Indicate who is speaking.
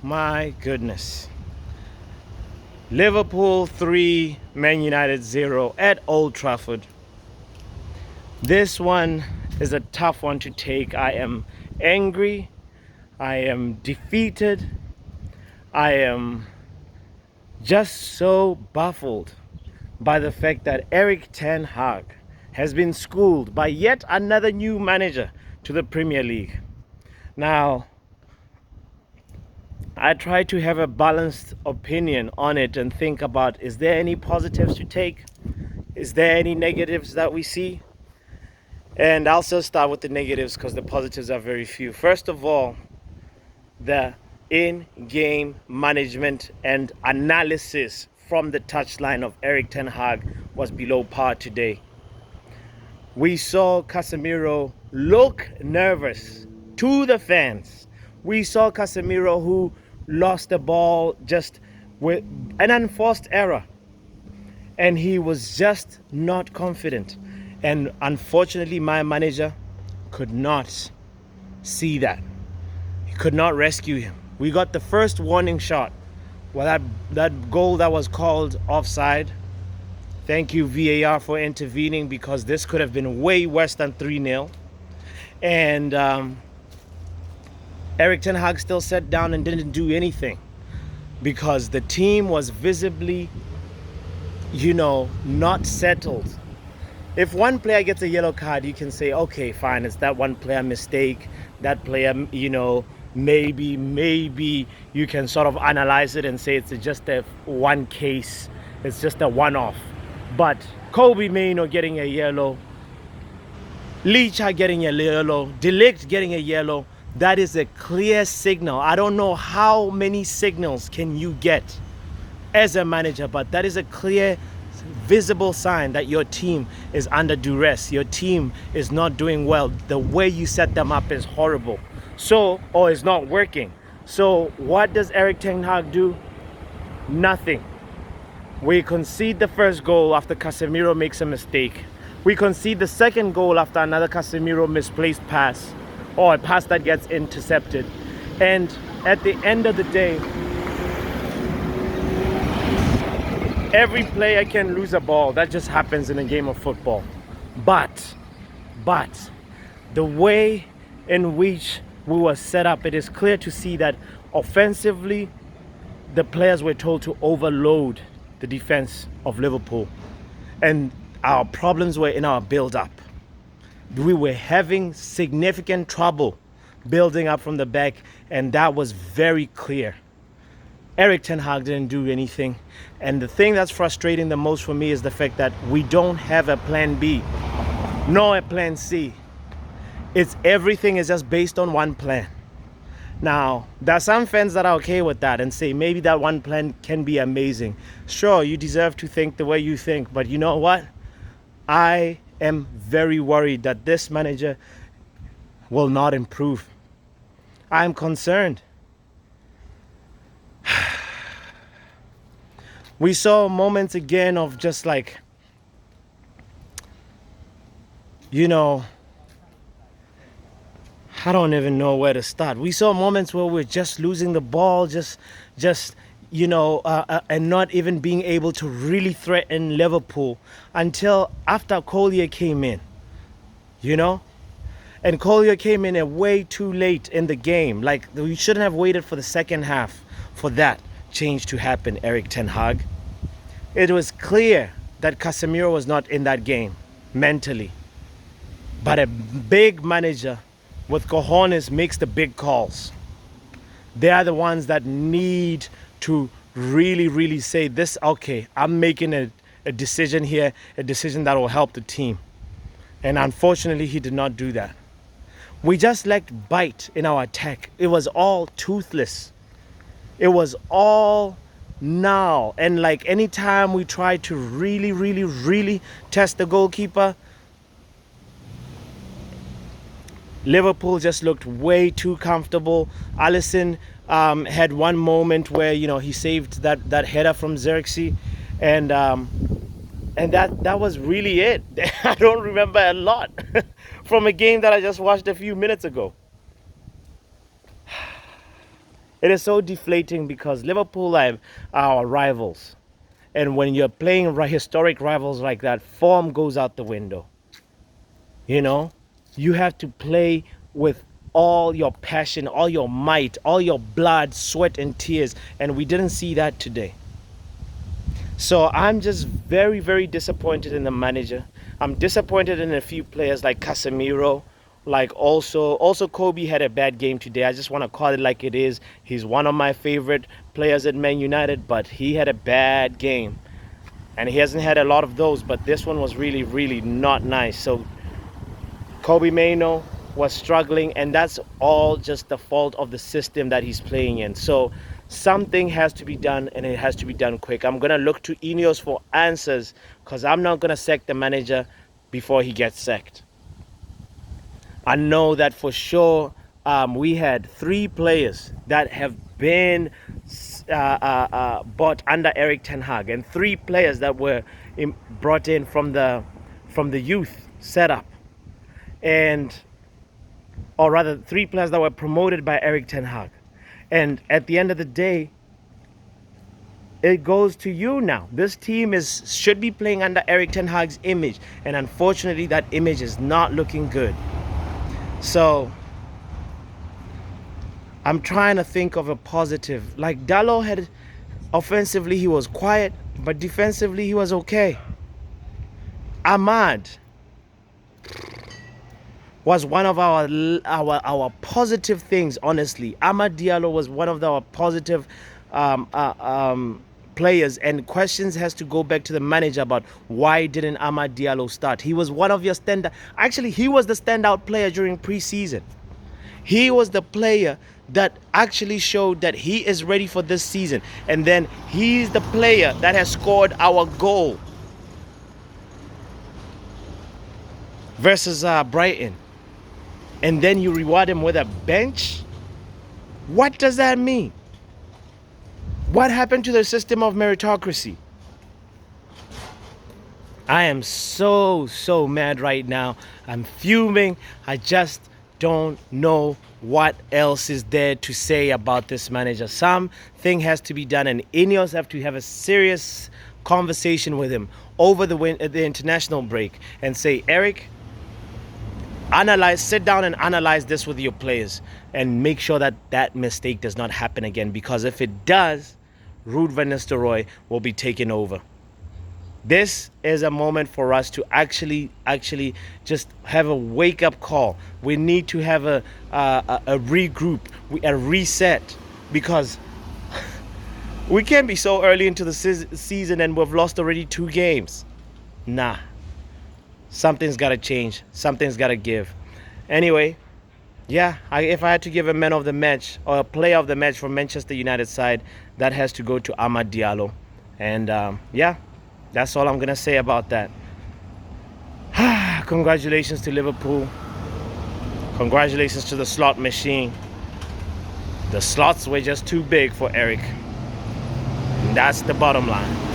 Speaker 1: my goodness. Liverpool 3, Man United 0 at Old Trafford. This one is a tough one to take. I am angry. I am defeated. I am just so baffled by the fact that Erik ten Hag has been schooled by yet another new manager to the Premier League. Now, I try to have a balanced opinion on it and think about, is there any positives to take? Is there any negatives that we see? And I'll still start with the negatives because the positives are very few. First of all, the in-game management and analysis from the touchline of Erik ten Hag was below par today. We saw Casemiro look nervous to the fans. We saw Casemiro who lost the ball just with an unforced error. And he was just not confident. And unfortunately, my manager could not see that. He could not rescue him. We got the first warning shot. Well, that goal that was called offside. Thank you, VAR, for intervening, because this could have been way worse than 3-0. And Erik ten Hag still sat down and didn't do anything because the team was visibly, not settled. If one player gets a yellow card, you can say, okay, fine, it's that one player mistake. That player, maybe you can sort of analyze it and say it's just a one case. It's just a one-off. But Kobe Mainoo getting a yellow, Licha getting a yellow, De Ligt getting a yellow, that is a clear signal. I don't know how many signals can you get as a manager, but that is a clear, visible sign that your team is under duress. Your team is not doing well. The way you set them up is horrible. Or is not working. So what does Erik ten Hag do? Nothing. We concede the first goal after Casemiro makes a mistake. We concede the second goal after another Casemiro misplaced pass, or a pass that gets intercepted. And at the end of the day, every player can lose a ball. That just happens in a game of football. But the way in which we were set up, it is clear to see that offensively, the players were told to overload the defense of Liverpool. And our problems were in our build-up. We were having significant trouble building up from the back, and that was very clear. Erik ten Hag didn't do anything. And the thing that's frustrating the most for me is the fact that we don't have a plan B, nor a plan C. Everything is just based on one plan. Now, there are some fans that are okay with that and say maybe that one plan can be amazing. Sure, you deserve to think the way you think, but you know what? I am very worried that this manager will not improve. I'm concerned. We saw moments again of just like, I don't even know where to start. We saw moments where we're just losing the ball, and not even being able to really threaten Liverpool until after Collier came in, And Collier came in way too late in the game. Like, we shouldn't have waited for the second half for that change to happen, Erik ten Hag. It was clear that Casemiro was not in that game mentally. But a big manager with cojones makes the big calls. They are the ones that need to really, really say this, okay, I'm making a decision here, a decision that will help the team. And unfortunately, he did not do that. We just lacked bite in our attack. It was all toothless. It was all now. And like anytime we tried to really, really, really test the goalkeeper, Liverpool just looked way too comfortable. Alisson had one moment where he saved that header from Xerxes, and that was really it. I don't remember a lot from a game that I just watched a few minutes ago. It is so deflating because Liverpool are our rivals. And when you're playing historic rivals like that, form goes out the window. You know, you have to play with all your passion, all your might, all your blood, sweat, and tears. And we didn't see that today. So I'm just very, very disappointed in the manager. I'm disappointed in a few players like Casemiro, like also Kobe had a bad game today. I just want to call it like it is. He's one of my favorite players at Man United, but he had a bad game. And he hasn't had a lot of those, but this one was really, really not nice. So Kobe Mainoo was struggling, and that's all just the fault of the system that he's playing in. So something has to be done, and it has to be done quick. I'm going to look to Ineos for answers because I'm not going to sack the manager before he gets sacked. I know that for sure. We had 3 players that have been bought under Eric Ten Hag, and 3 players that were brought in from the youth setup, and or rather 3 players that were promoted by Eric Ten Hag. And at the end of the day, it goes to you now. This team should be playing under Eric Ten Hag's image, and unfortunately that image is not looking good. So I'm trying to think of a positive. Like Dalot had, offensively he was quiet, but defensively he was okay. Ahmad was one of our positive things, honestly. Amad Diallo was one of our positive players, and questions has to go back to the manager about why didn't Amad Diallo start. He was one of your he was the standout player during preseason. He was the player that actually showed that he is ready for this season. And then he's the player that has scored our goal versus Brighton. And then you reward him with a bench? What does that mean? What happened to the system of meritocracy? I am so mad right now. I'm fuming. I just don't know what else is there to say about this manager. Something has to be done, and Ineos have to have a serious conversation with him over the international break and say, Eric, sit down and analyze this with your players and make sure that that mistake does not happen again, because if it does, Ruud van Nistelrooy will be taken over. This is a moment for us to actually just have a wake-up call. We need to have a regroup, a reset, because we can't be so early into the season and we've lost already 2 games. Nah. Something's got to change. Something's got to give. Anyway, yeah, if I had to give a man of the match or a player of the match from Manchester United side, that has to go to Amad Diallo. And yeah, that's all I'm going to say about that. Congratulations to Liverpool. Congratulations to the slot machine. The slots were just too big for Eric. And that's the bottom line.